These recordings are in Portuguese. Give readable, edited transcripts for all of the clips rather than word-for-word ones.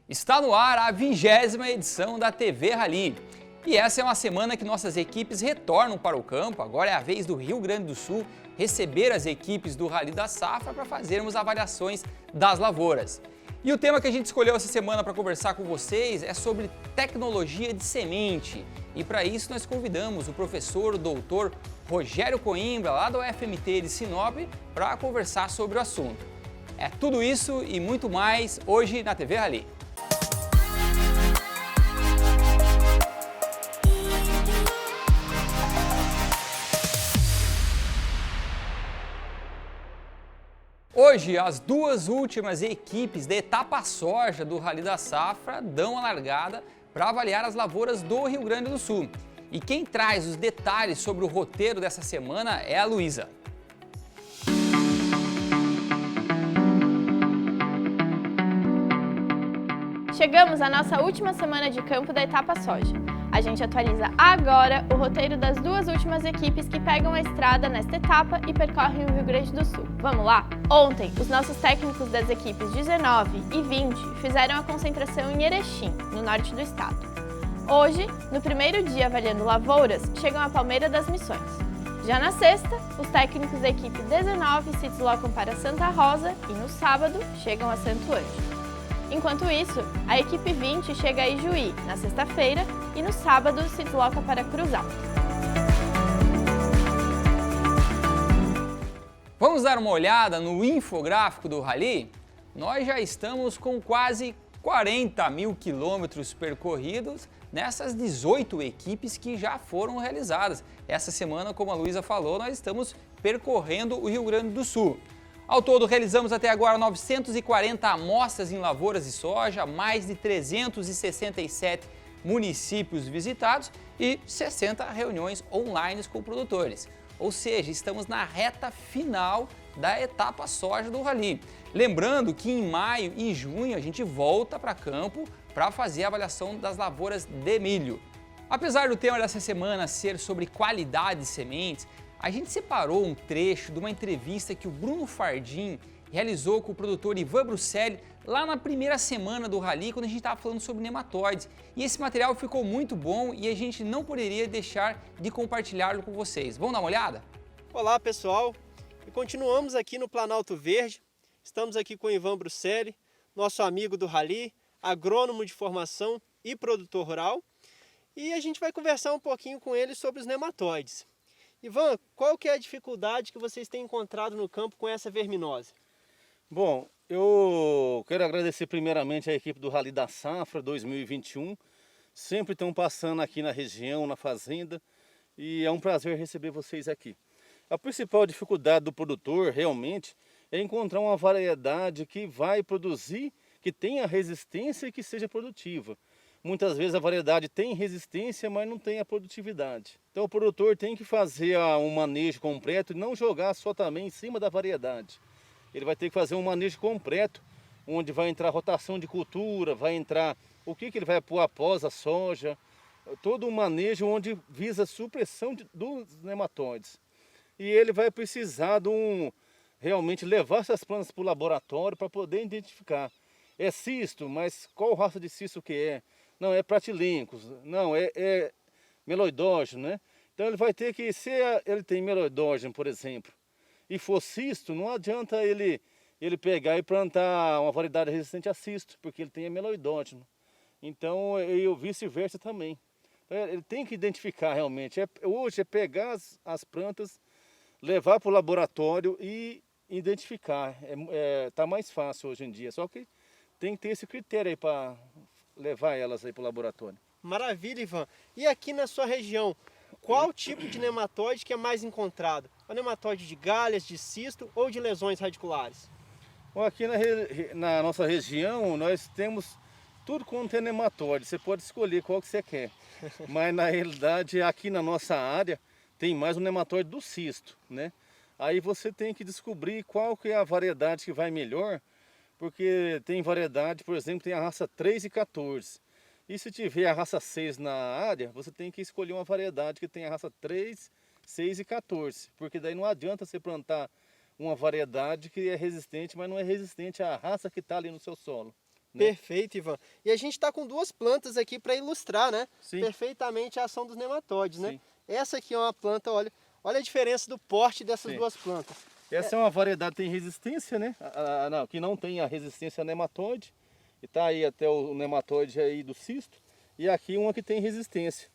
Está no ar a 20ª edição da TV Rally. E essa é uma semana que nossas equipes retornam para o campo. Agora é a vez do Rio Grande do Sul receber as equipes do Rally da Safra para fazermos avaliações das lavouras. E o tema que a gente escolheu essa semana para conversar com vocês é sobre tecnologia de semente. E para isso nós convidamos o professor, o doutor Rogério Coimbra, lá do UFMT de Sinop, para conversar sobre o assunto. É tudo isso e muito mais hoje na TV Rally. Hoje, as duas últimas equipes da etapa soja do Rally da Safra dão a largada para avaliar as lavouras do Rio Grande do Sul. E quem traz os detalhes sobre o roteiro dessa semana é a Luísa. Chegamos à nossa última semana de campo da etapa soja. A gente atualiza agora o roteiro das duas últimas equipes que pegam a estrada nesta etapa e percorrem o Rio Grande do Sul. Vamos lá? Ontem, os nossos técnicos das equipes 19 e 20 fizeram a concentração em Erechim, no norte do estado. Hoje, no primeiro dia avaliando lavouras, chegam a Palmeira das Missões. Já na sexta, os técnicos da equipe 19 se deslocam para Santa Rosa e no sábado chegam a Santo Ângelo. Enquanto isso, a equipe 20 chega a Ijuí na sexta-feira e no sábado se desloca para Cruz Alta. Vamos dar uma olhada no infográfico do Rally? Nós já estamos com quase 40 mil quilômetros percorridos nessas 18 equipes que já foram realizadas. Essa semana, como a Luísa falou, nós estamos percorrendo o Rio Grande do Sul. Ao todo, realizamos até agora 940 amostras em lavouras de soja, mais de 367 municípios visitados e 60 reuniões online com produtores. Ou seja, estamos na reta final da etapa soja do Rally. Lembrando que em maio e junho a gente volta para campo para fazer a avaliação das lavouras de milho. Apesar do tema dessa semana ser sobre qualidade de sementes, a gente separou um trecho de uma entrevista que o Bruno Fardim realizou com o produtor Ivan Bruselli lá na primeira semana do Rally, quando a gente estava falando sobre nematóides. E esse material ficou muito bom e a gente não poderia deixar de compartilhá-lo com vocês. Vamos dar uma olhada? Olá pessoal, e continuamos aqui no Planalto Verde. Estamos aqui com o Ivan Bruselli, nosso amigo do Rally, agrônomo de formação e produtor rural. E a gente vai conversar um pouquinho com ele sobre os nematóides. Ivan, qual que é a dificuldade que vocês têm encontrado no campo com essa verminose? Bom, eu quero agradecer primeiramente à equipe do Rally da Safra 2021. Sempre estão passando aqui na região, na fazenda, e é um prazer receber vocês aqui. A principal dificuldade do produtor realmente é encontrar uma variedade que vai produzir, que tenha resistência e que seja produtiva. Muitas vezes a variedade tem resistência, mas não tem a produtividade. Então o produtor tem que fazer um manejo completo e não jogar só também em cima da variedade. Ele vai ter que fazer um manejo completo, onde vai entrar rotação de cultura, vai entrar o que ele vai pôr após a soja, todo um manejo onde visa a supressão dos nematóides. E ele vai precisar realmente levar essas plantas para o laboratório para poder identificar. É cisto, mas qual raça de cisto que é? Não, é pratilencos, não, é meloidógeno, né? Então ele vai ter que, se ele tem meloidógeno, por exemplo, e for cisto, não adianta ele pegar e plantar uma variedade resistente a cisto, porque ele tem meloidógeno. Então, e o vice-versa também. Então, ele tem que identificar realmente. Hoje é pegar as plantas, levar para o laboratório e identificar. Tá mais fácil hoje em dia, só que tem que ter esse critério aí para levar elas aí para o laboratório. Maravilha, Ivan. E aqui na sua região, qual tipo de nematóide que é mais encontrado? É o nematóide de galhas, de cisto ou de lesões radiculares? Bom, aqui na nossa região nós temos tudo quanto é nematóide. Você pode escolher qual que você quer. Mas na realidade aqui na nossa área tem mais o nematóide do cisto, né? Aí você tem que descobrir qual que é a variedade que vai melhor. Porque tem variedade, por exemplo, tem a raça 3 e 14. E se tiver a raça 6 na área, você tem que escolher uma variedade que tem a raça 3, 6 e 14. Porque daí não adianta você plantar uma variedade que é resistente, mas não é resistente à raça que está ali no seu solo. né? Perfeito, Ivan. E a gente está com 2 plantas aqui para ilustrar, né? Sim. Perfeitamente a ação dos nematóides, né? Sim. Essa aqui é uma planta, olha a diferença do porte dessas Sim. 2 plantas. Essa é uma variedade que tem resistência, né? Que não tem a resistência a nematóide. E tá aí até o nematóide aí do cisto. E aqui uma que tem resistência.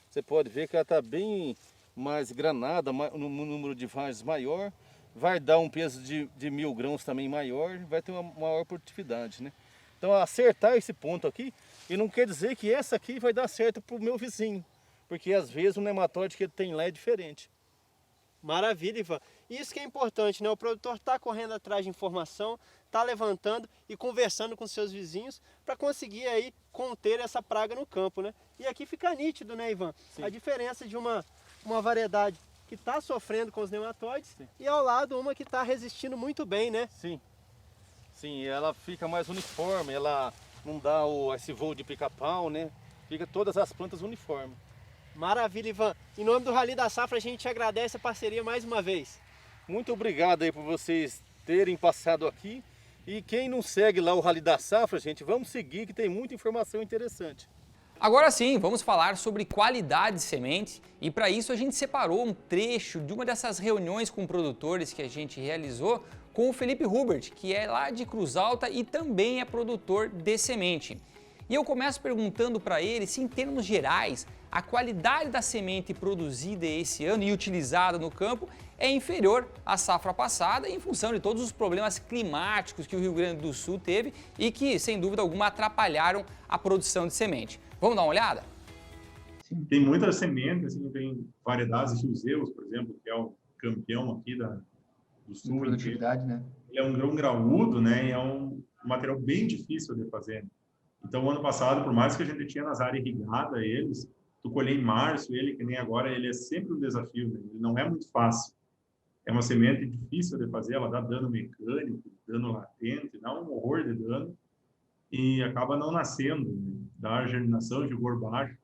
Você pode ver que ela está bem mais granada, no número de vagens maior. Vai dar um peso de 1000 grãos também maior. Vai ter uma maior produtividade, né? Então acertar esse ponto aqui, e não quer dizer que essa aqui vai dar certo para o meu vizinho. Porque às vezes o nematóide que ele tem lá é diferente. Maravilha, Ivan. Isso que é importante, né? O produtor está correndo atrás de informação, está levantando e conversando com seus vizinhos para conseguir aí conter essa praga no campo, né? E aqui fica nítido, né, Ivan? Sim. A diferença de uma variedade que está sofrendo com os nematóides, sim, e ao lado uma que está resistindo muito bem, né? Sim. Sim, ela fica mais uniforme, ela não dá esse voo de pica-pau, né? Fica todas as plantas uniformes. Maravilha, Ivan. Em nome do Rally da Safra, a gente agradece a parceria mais uma vez. Muito obrigado aí por vocês terem passado aqui. E quem não segue lá o Rally da Safra, gente, vamos seguir que tem muita informação interessante. Agora sim, vamos falar sobre qualidade de semente e para isso a gente separou um trecho de uma dessas reuniões com produtores que a gente realizou com o Felipe Hubert, que é lá de Cruz Alta e também é produtor de semente. E eu começo perguntando para ele se, em termos gerais, a qualidade da semente produzida esse ano e utilizada no campo é inferior à safra passada em função de todos os problemas climáticos que o Rio Grande do Sul teve e que, sem dúvida alguma, atrapalharam a produção de semente. Vamos dar uma olhada? Sim, tem muitas sementes, assim, tem variedades de Zeus, por exemplo, que é o campeão aqui do Sul. Produtividade, né? Ele é um grão graúdo, né? E é um material bem difícil de fazer. Então, ano passado, por mais que a gente tinha nas áreas irrigadas eles, tu colher em março, ele, que nem agora, ele é sempre um desafio, né? Ele não é muito fácil. É uma semente difícil de fazer, ela dá dano mecânico, dano latente, dá um horror de dano e acaba não nascendo, né? Dá germinação de cor baixo.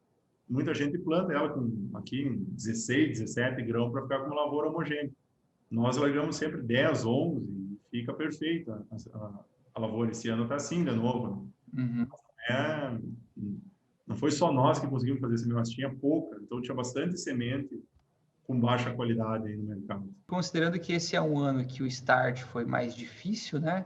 Muita gente planta ela com aqui 16, 17 grãos para ficar com uma lavoura homogênea. Nós largamos sempre 10, 11 e fica perfeita a lavoura. Esse ano está assim de novo, né? Uhum. Não foi só nós que conseguimos fazer esse negócio, tinha pouca, então tinha bastante semente com baixa qualidade aí no mercado. Considerando que esse é um ano que o start foi mais difícil, né?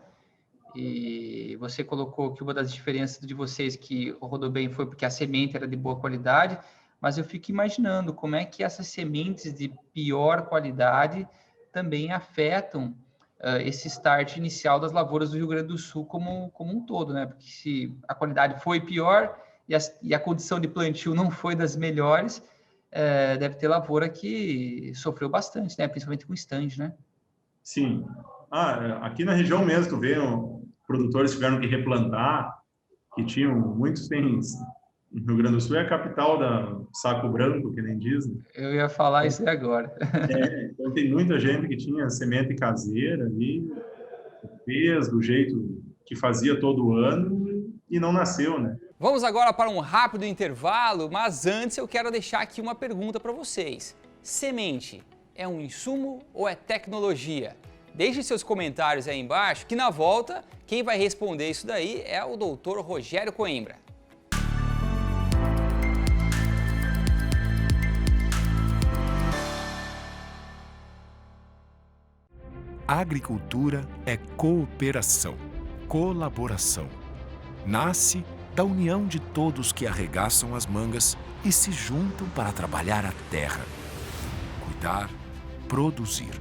E você colocou que uma das diferenças de vocês que rodou bem foi porque a semente era de boa qualidade, mas eu fico imaginando como é que essas sementes de pior qualidade também afetam esse start inicial das lavouras do Rio Grande do Sul como um todo, né? Porque se a qualidade foi pior e a condição de plantio não foi das melhores, deve ter lavoura que sofreu bastante, né? Principalmente com stand, né? Sim. Aqui na região mesmo, tu vê, produtores tiveram que replantar, que tinham, muitos têm, no Rio Grande do Sul é a capital da saco branco, que nem diz, né? Eu ia falar isso agora. Então tem muita gente que tinha semente caseira ali, fez do jeito que fazia todo ano e não nasceu, né? Vamos agora para um rápido intervalo, mas antes eu quero deixar aqui uma pergunta para vocês. Semente é um insumo ou é tecnologia? Deixe seus comentários aí embaixo, que na volta, quem vai responder isso daí é o Dr. Rogério Coimbra. A agricultura é cooperação, colaboração. Nasce da união de todos que arregaçam as mangas e se juntam para trabalhar a terra, cuidar, produzir.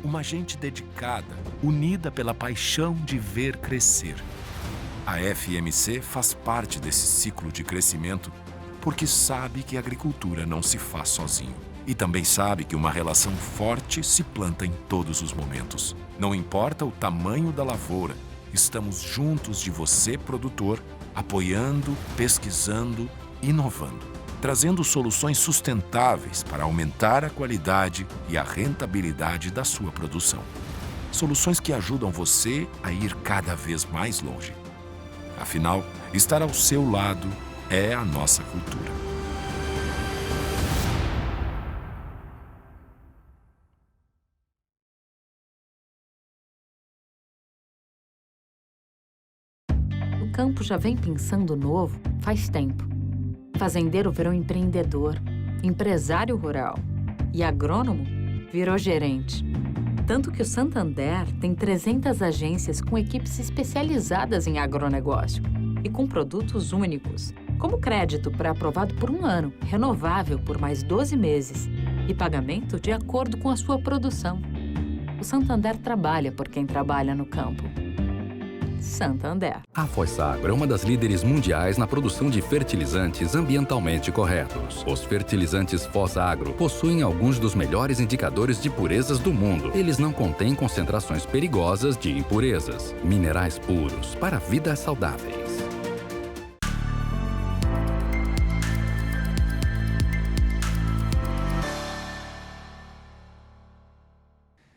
Uma gente dedicada, unida pela paixão de ver crescer. A FMC faz parte desse ciclo de crescimento porque sabe que a agricultura não se faz sozinho. E também sabe que uma relação forte se planta em todos os momentos. Não importa o tamanho da lavoura, estamos juntos de você, produtor, apoiando, pesquisando, inovando, trazendo soluções sustentáveis para aumentar a qualidade e a rentabilidade da sua produção. Soluções que ajudam você a ir cada vez mais longe. Afinal, estar ao seu lado é a nossa cultura. O campo campo já vem pensando novo faz tempo. Fazendeiro virou empreendedor, empresário rural e agrônomo virou gerente. Tanto que o Santander tem 300 agências com equipes especializadas em agronegócio e com produtos únicos, como crédito pré-aprovado por 1 ano, renovável por mais 12 meses e pagamento de acordo com a sua produção. O Santander trabalha por quem trabalha no campo. Santander. A Fossagro é uma das líderes mundiais na produção de fertilizantes ambientalmente corretos. Os fertilizantes Fossagro possuem alguns dos melhores indicadores de purezas do mundo. Eles não contêm concentrações perigosas de impurezas. Minerais puros para vidas saudáveis.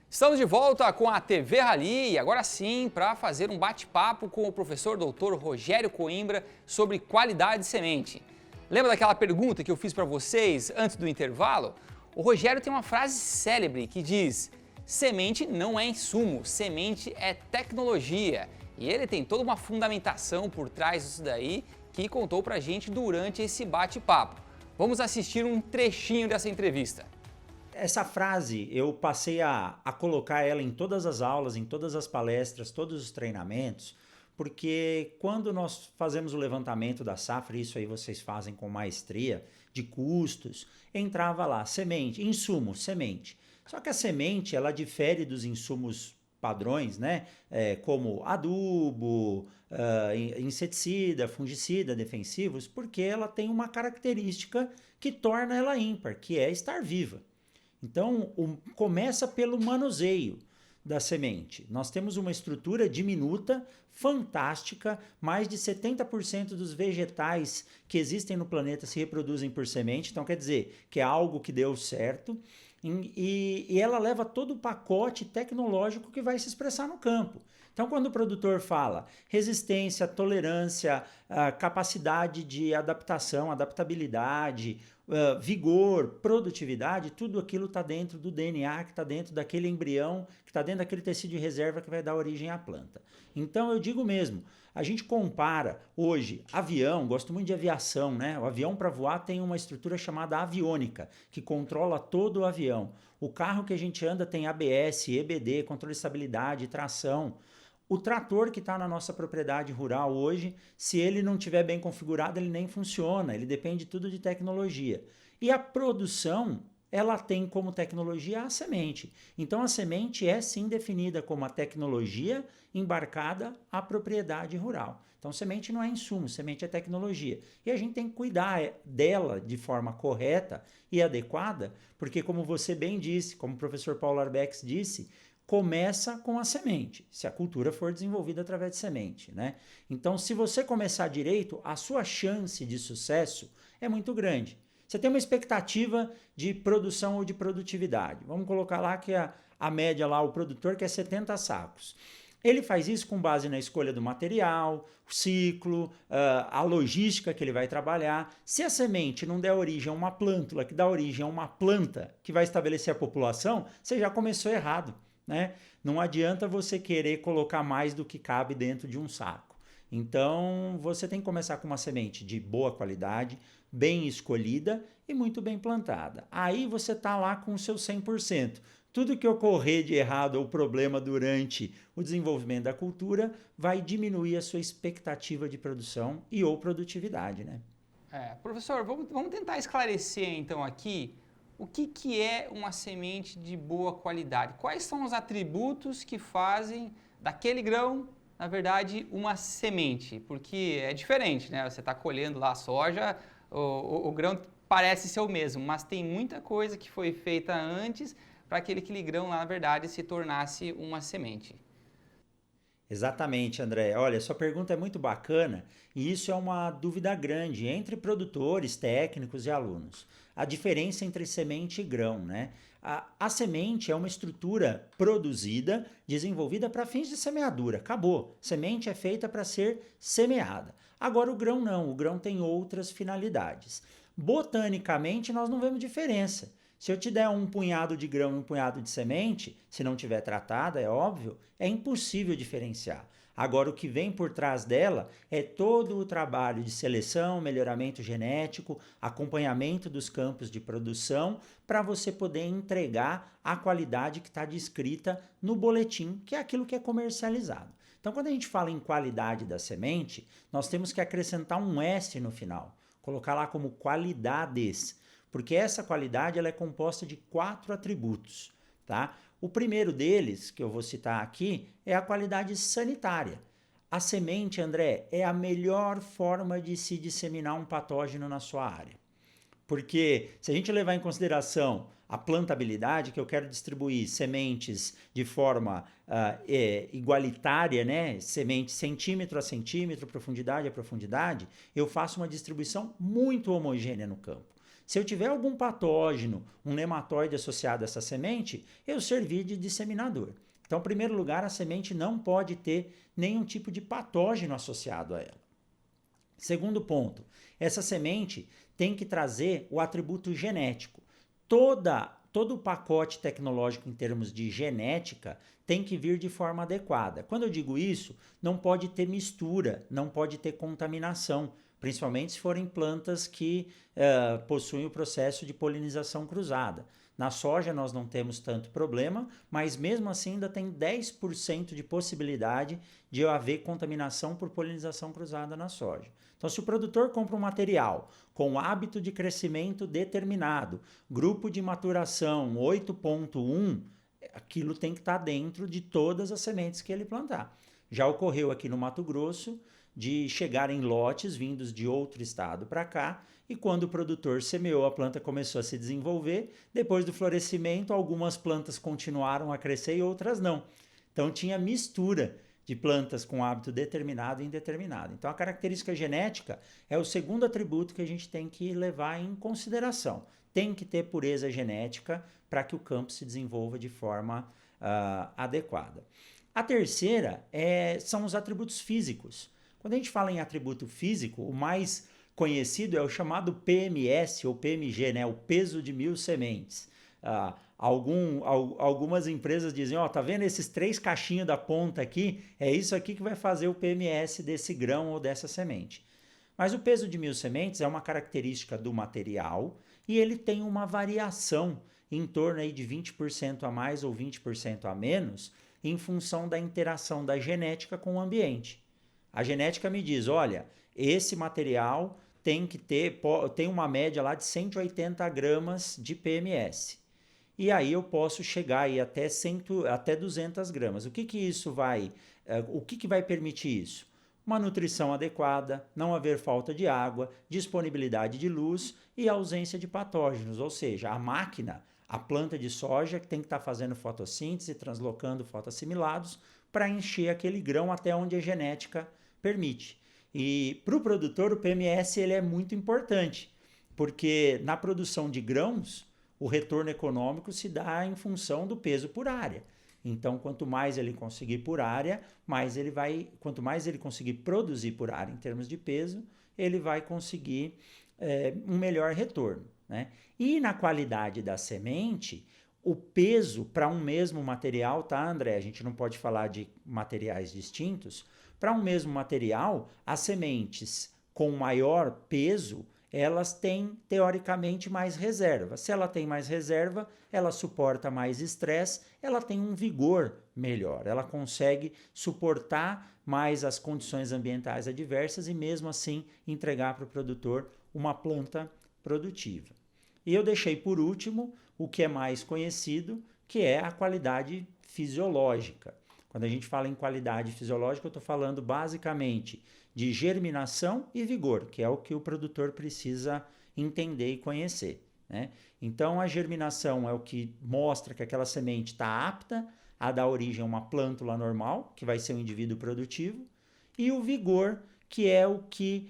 Estamos de volta com a TV Rally e agora sim para fazer um bate-papo com o professor Dr. Rogério Coimbra sobre qualidade de semente. Lembra daquela pergunta que eu fiz para vocês antes do intervalo? O Rogério tem uma frase célebre que diz: semente não é insumo, semente é tecnologia. E ele tem toda uma fundamentação por trás disso daí que contou para a gente durante esse bate-papo. Vamos assistir um trechinho dessa entrevista. Essa frase eu passei a colocar ela em todas as aulas, em todas as palestras, todos os treinamentos, porque quando nós fazemos o levantamento da safra, isso aí vocês fazem com maestria, de custos, entrava lá semente, insumo, semente. Só que a semente, ela difere dos insumos padrões, né? Como adubo, inseticida, fungicida, defensivos, porque ela tem uma característica que torna ela ímpar, que é estar viva. Então, começa pelo manuseio da semente. Nós temos uma estrutura diminuta, fantástica, mais de 70% dos vegetais que existem no planeta se reproduzem por semente, então quer dizer que é algo que deu certo, e ela leva todo o pacote tecnológico que vai se expressar no campo. Então, quando o produtor fala resistência, tolerância, capacidade de adaptação, adaptabilidade, vigor, produtividade, tudo aquilo está dentro do DNA, que está dentro daquele embrião, que está dentro daquele tecido de reserva que vai dar origem à planta. Então, eu digo mesmo, a gente compara hoje avião, gosto muito de aviação, né? O avião para voar tem uma estrutura chamada aviônica, que controla todo o avião. O carro que a gente anda tem ABS, EBD, controle de estabilidade, tração. O trator que está na nossa propriedade rural hoje, se ele não estiver bem configurado, ele nem funciona, ele depende tudo de tecnologia. E a produção, ela tem como tecnologia a semente. Então a semente é sim definida como a tecnologia embarcada à propriedade rural. Então semente não é insumo, semente é tecnologia. E a gente tem que cuidar dela de forma correta e adequada, porque como você bem disse, como o professor Paulo Arbex disse, começa com a semente, se a cultura for desenvolvida através de semente, né? Então, se você começar direito, a sua chance de sucesso é muito grande. Você tem uma expectativa de produção ou de produtividade. Vamos colocar lá que a média lá, o produtor quer 70 sacos. Ele faz isso com base na escolha do material, o ciclo, a logística que ele vai trabalhar. Se a semente não der origem a uma plântula, que dá origem a uma planta que vai estabelecer a população, você já começou errado, né? Não adianta você querer colocar mais do que cabe dentro de um saco. Então, você tem que começar com uma semente de boa qualidade, bem escolhida e muito bem plantada. Aí você está lá com o seu 100%. Tudo que ocorrer de errado ou problema durante o desenvolvimento da cultura vai diminuir a sua expectativa de produção e ou produtividade, né? Professor, vamos tentar esclarecer então aqui o que é uma semente de boa qualidade. Quais são os atributos que fazem daquele grão, na verdade, uma semente? Porque é diferente, né? Você está colhendo lá a soja, o grão parece ser o mesmo, mas tem muita coisa que foi feita antes para aquele grão lá, na verdade, se tornasse uma semente. Exatamente, André. Olha, sua pergunta é muito bacana e isso é uma dúvida grande entre produtores, técnicos e alunos. A diferença entre semente e grão, né? A semente é uma estrutura produzida, desenvolvida para fins de semeadura. Acabou. Semente é feita para ser semeada. Agora o grão não. O grão tem outras finalidades. Botanicamente, nós não vemos diferença. Se eu te der um punhado de grão e um punhado de semente, se não tiver tratada, é óbvio, é impossível diferenciar. Agora, o que vem por trás dela é todo o trabalho de seleção, melhoramento genético, acompanhamento dos campos de produção, para você poder entregar a qualidade que está descrita no boletim, que é aquilo que é comercializado. Então, quando a gente fala em qualidade da semente, nós temos que acrescentar um S no final, colocar lá como qualidades, porque essa qualidade ela é composta de 4 atributos, tá? O primeiro deles, que eu vou citar aqui, é a qualidade sanitária. A semente, André, é a melhor forma de se disseminar um patógeno na sua área. Porque se a gente levar em consideração a plantabilidade, que eu quero distribuir sementes de forma igualitária, né? Semente centímetro a centímetro, profundidade a profundidade, eu faço uma distribuição muito homogênea no campo. Se eu tiver algum patógeno, um nematóide associado a essa semente, eu servi de disseminador. Então, em primeiro lugar, a semente não pode ter nenhum tipo de patógeno associado a ela. Segundo ponto, essa semente tem que trazer o atributo genético. Todo o pacote tecnológico em termos de genética tem que vir de forma adequada. Quando eu digo isso, não pode ter mistura, não pode ter contaminação, principalmente se forem plantas que possuem o processo de polinização cruzada. Na soja nós não temos tanto problema, mas mesmo assim ainda tem 10% de possibilidade de haver contaminação por polinização cruzada na soja. Então, se o produtor compra um material com hábito de crescimento determinado, grupo de maturação 8.1, aquilo tem que estar dentro de todas as sementes que ele plantar. Já ocorreu aqui no Mato Grosso de chegar em lotes vindos de outro estado para cá, e quando o produtor semeou, a planta começou a se desenvolver. Depois do florescimento, algumas plantas continuaram a crescer e outras não. Então tinha mistura de plantas com hábito determinado e indeterminado. Então a característica genética é o segundo atributo que a gente tem que levar em consideração. Tem que ter pureza genética para que o campo se desenvolva de forma adequada. A terceira são os atributos físicos. Quando a gente fala em atributo físico, o mais conhecido é o chamado PMS ou PMG, né? O peso de 1000 sementes. Algumas empresas dizem, tá vendo esses 3 cachinhos da ponta aqui? É isso aqui que vai fazer o PMS desse grão ou dessa semente. Mas o peso de 1000 sementes é uma característica do material e ele tem uma variação em torno aí de 20% a mais ou 20% a menos em função da interação da genética com o ambiente. A genética me diz, olha, esse material tem uma média lá de 180 gramas de PMS. E aí eu posso chegar aí até 200 gramas. O que vai permitir isso? Uma nutrição adequada, não haver falta de água, disponibilidade de luz e ausência de patógenos. Ou seja, a máquina, a planta de soja, que tem que estar fazendo fotossíntese, translocando fotoassimilados para encher aquele grão até onde a genética permite. E para o produtor o PMS ele é muito importante, porque na produção de grãos o retorno econômico se dá em função do peso por área. Então, quanto mais ele conseguir por área, quanto mais ele conseguir produzir por área em termos de peso, ele vai conseguir um melhor retorno, né? E na qualidade da semente, o peso para um mesmo material, tá, André? A gente não pode falar de materiais distintos. Para um mesmo material, as sementes com maior peso, elas têm, teoricamente, mais reserva. Se ela tem mais reserva, ela suporta mais estresse, ela tem um vigor melhor, ela consegue suportar mais as condições ambientais adversas e, mesmo assim, entregar para o produtor uma planta produtiva. E eu deixei por último o que é mais conhecido, que é a qualidade fisiológica. Quando a gente fala em qualidade fisiológica, eu estou falando basicamente de germinação e vigor, que é o que o produtor precisa entender e conhecer, né? Então, a germinação é o que mostra que aquela semente está apta a dar origem a uma plântula normal, que vai ser um indivíduo produtivo, e o vigor, que é o que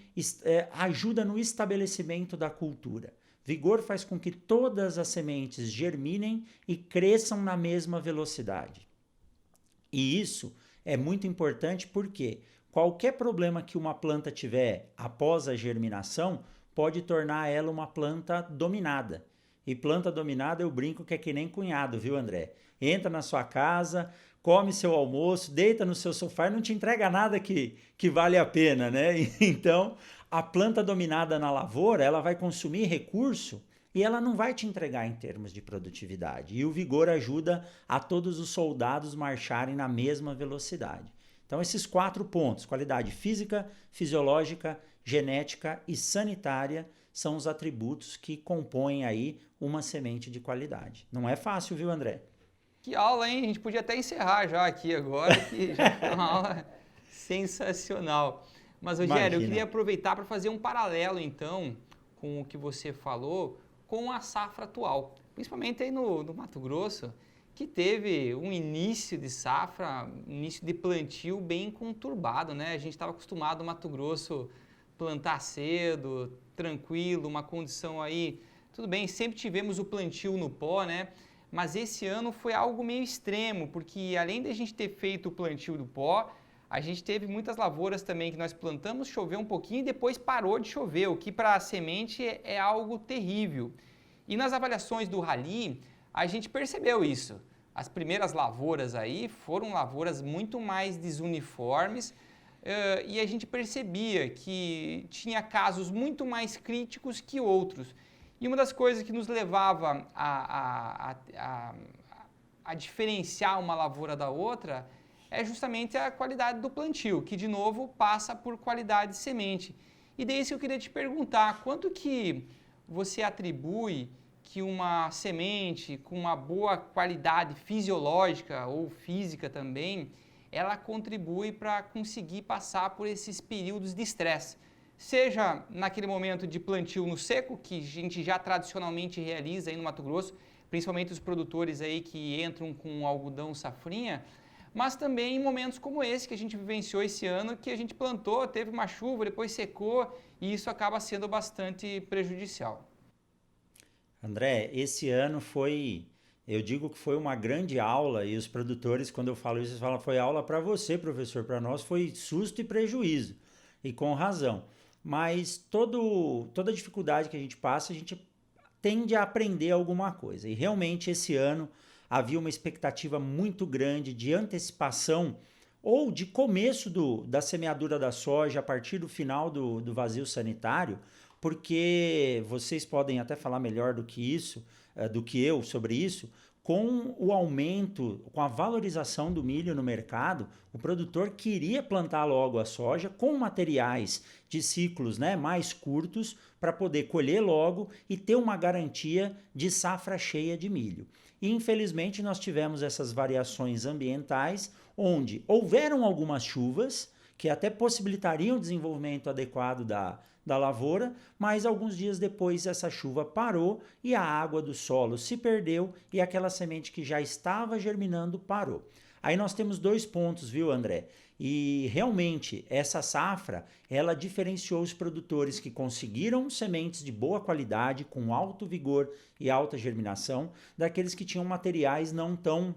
ajuda no estabelecimento da cultura. Vigor faz com que todas as sementes germinem e cresçam na mesma velocidade. E isso é muito importante porque qualquer problema que uma planta tiver após a germinação pode tornar ela uma planta dominada. E planta dominada eu brinco que é que nem cunhado, viu, André? Entra na sua casa, come seu almoço, deita no seu sofá e não te entrega nada que vale a pena, né? Então, a planta dominada na lavoura, ela vai consumir recurso e ela não vai te entregar em termos de produtividade. E o vigor ajuda a todos os soldados marcharem na mesma velocidade. Então, esses 4 pontos, qualidade física, fisiológica, genética e sanitária, são os atributos que compõem aí uma semente de qualidade. Não é fácil, viu, André? Que aula, hein? A gente podia até encerrar já aqui agora, que já foi uma aula sensacional. Mas, Rogério, eu queria aproveitar para fazer um paralelo, então, com o que você falou, com a safra atual. Principalmente aí no Mato Grosso, que teve um início de safra, início de plantio bem conturbado, né? A gente estava acostumado no Mato Grosso plantar cedo, tranquilo, uma condição aí... Tudo bem, sempre tivemos o plantio no pó, né? Mas esse ano foi algo meio extremo, porque além de a gente ter feito o plantio do pó, a gente teve muitas lavouras também que nós plantamos, choveu um pouquinho e depois parou de chover, o que para a semente é algo terrível. E nas avaliações do Rally, a gente percebeu isso. As primeiras lavouras aí foram lavouras muito mais desuniformes e a gente percebia que tinha casos muito mais críticos que outros. E uma das coisas que nos levava a diferenciar uma lavoura da outra é justamente a qualidade do plantio, que de novo passa por qualidade de semente. E daí isso eu queria te perguntar, quanto que você atribui que uma semente com uma boa qualidade fisiológica ou física também, ela contribui para conseguir passar por esses períodos de estresse? Seja naquele momento de plantio no seco, que a gente já tradicionalmente realiza aí no Mato Grosso, principalmente os produtores aí que entram com algodão safrinha, mas também em momentos como esse que a gente vivenciou esse ano, que a gente plantou, teve uma chuva, depois secou, e isso acaba sendo bastante prejudicial. André, esse ano eu digo que foi uma grande aula, e os produtores, quando eu falo isso, eles falam, foi aula para você, professor, para nós foi susto e prejuízo, e com razão. Mas toda dificuldade que a gente passa, a gente tende a aprender alguma coisa. E realmente esse ano havia uma expectativa muito grande de antecipação ou de começo da semeadura da soja a partir do final do vazio sanitário, porque vocês podem até falar melhor do que eu sobre isso. Com o aumento, com a valorização do milho no mercado, o produtor queria plantar logo a soja com materiais de ciclos, né, mais curtos para poder colher logo e ter uma garantia de safra cheia de milho. E infelizmente nós tivemos essas variações ambientais, onde houveram algumas chuvas que até possibilitariam o desenvolvimento adequado da lavoura, mas alguns dias depois essa chuva parou e a água do solo se perdeu e aquela semente que já estava germinando parou. Aí nós temos 2 pontos, viu, André? E realmente essa safra, ela diferenciou os produtores que conseguiram sementes de boa qualidade, com alto vigor e alta germinação, daqueles que tinham materiais não tão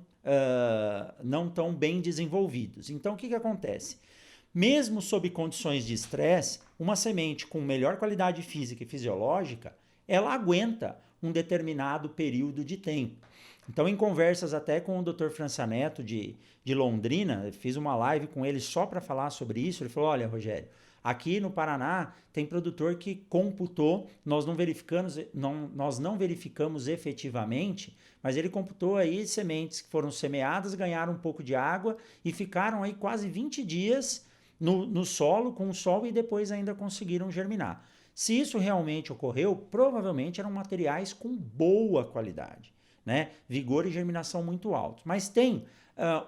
bem desenvolvidos. Então o que acontece? Mesmo sob condições de estresse, uma semente com melhor qualidade física e fisiológica, ela aguenta um determinado período de tempo. Então, em conversas até com o Dr. Francianeto de Londrina, fiz uma live com ele só para falar sobre isso, ele falou, olha, Rogério, aqui no Paraná tem produtor que computou, nós não verificamos efetivamente, mas ele computou aí sementes que foram semeadas, ganharam um pouco de água e ficaram aí quase 20 dias no solo, com o sol, e depois ainda conseguiram germinar. Se isso realmente ocorreu, provavelmente eram materiais com boa qualidade, né? Vigor e germinação muito altos. Mas tem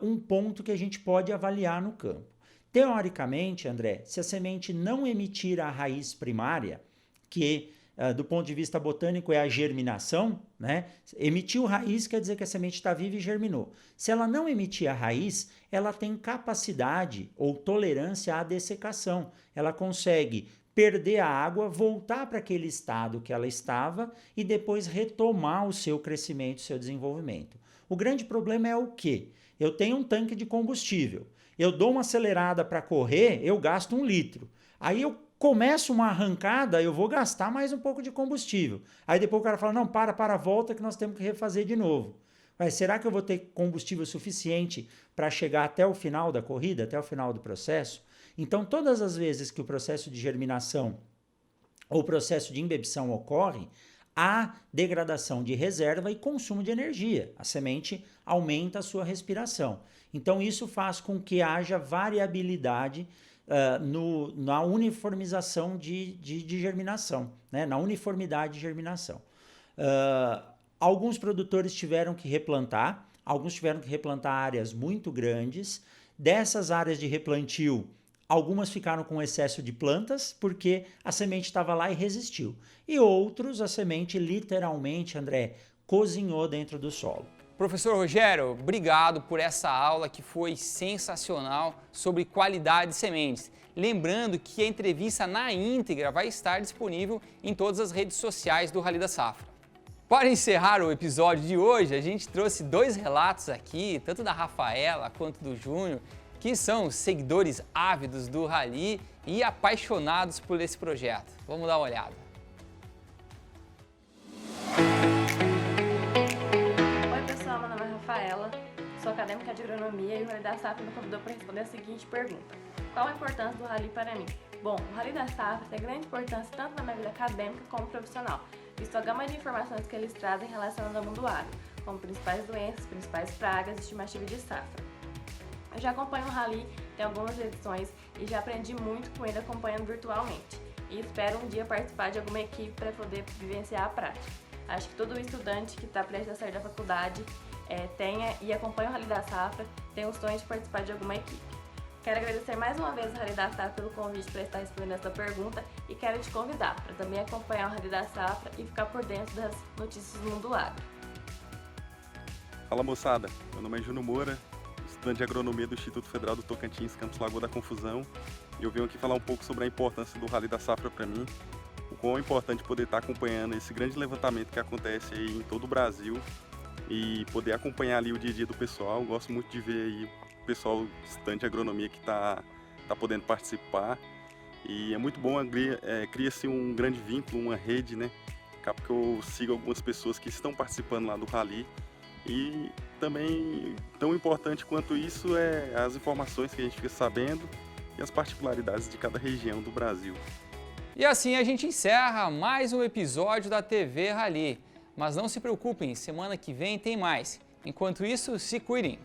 um ponto que a gente pode avaliar no campo. Teoricamente, André, se a semente não emitir a raiz primária, que do ponto de vista botânico é a germinação, né? Emitiu raiz quer dizer que a semente está viva e germinou. Se ela não emitir a raiz, ela tem capacidade ou tolerância à dessecação. Ela consegue perder a água, voltar para aquele estado que ela estava e depois retomar o seu crescimento, o seu desenvolvimento. O grande problema é o quê? Eu tenho um tanque de combustível, eu dou uma acelerada para correr, eu gasto 1 litro. Aí eu começo uma arrancada, eu vou gastar mais um pouco de combustível. Aí depois o cara fala, não, volta que nós temos que refazer de novo. Mas será que eu vou ter combustível suficiente para chegar até o final da corrida, até o final do processo? Então, todas as vezes que o processo de germinação ou o processo de embebição ocorre, há degradação de reserva e consumo de energia. A semente aumenta a sua respiração. Então, isso faz com que haja variabilidade na uniformização de germinação, né? Na uniformidade de germinação. Alguns produtores tiveram que replantar, alguns tiveram que replantar áreas muito grandes. Dessas áreas de replantio, algumas ficaram com excesso de plantas, porque a semente estava lá e resistiu. E outros, a semente literalmente, André, cozinhou dentro do solo. Professor Rogério, obrigado por essa aula que foi sensacional sobre qualidade de sementes. Lembrando que a entrevista na íntegra vai estar disponível em todas as redes sociais do Rally da Safra. Para encerrar o episódio de hoje, a gente trouxe 2 relatos aqui, tanto da Rafaela quanto do Júnior, que são seguidores ávidos do Rally e apaixonados por esse projeto. Vamos dar uma olhada. Oi pessoal, meu nome é Rafaela, sou acadêmica de agronomia e o Rally da Safra me convidou para responder a seguinte pergunta: qual a importância do Rally para mim? Bom, o Rally da Safra tem grande importância tanto na minha vida acadêmica como profissional, visto a gama de informações que eles trazem relacionadas ao mundo agro, como principais doenças, principais pragas e estimativa de safra. Eu já acompanho o Rally, tem algumas edições e já aprendi muito com ele acompanhando virtualmente. E espero um dia participar de alguma equipe para poder vivenciar a prática. Acho que todo estudante que está prestes a sair da faculdade tenha e acompanha o Rally da Safra tem o sonho de participar de alguma equipe. Quero agradecer mais uma vez ao Rally da Safra pelo convite para estar respondendo essa pergunta e quero te convidar para também acompanhar o Rally da Safra e ficar por dentro das notícias do mundo agro. Fala moçada, meu nome é Júnior Moura, estudante de agronomia do Instituto Federal do Tocantins, Campus Lagoa da Confusão, e eu venho aqui falar um pouco sobre a importância do Rally da Safra para mim, o quão é importante poder estar acompanhando esse grande levantamento que acontece aí em todo o Brasil e poder acompanhar ali o dia a dia do pessoal. Eu gosto muito de ver aí o pessoal estudante de agronomia que está podendo participar, e é muito bom, cria-se um grande vínculo, uma rede, né? Acaba que eu sigo algumas pessoas que estão participando lá do Rally. E também, tão importante quanto isso, é as informações que a gente fica sabendo e as particularidades de cada região do Brasil. E assim a gente encerra mais um episódio da TV Rally. Mas não se preocupem, semana que vem tem mais. Enquanto isso, se cuidem!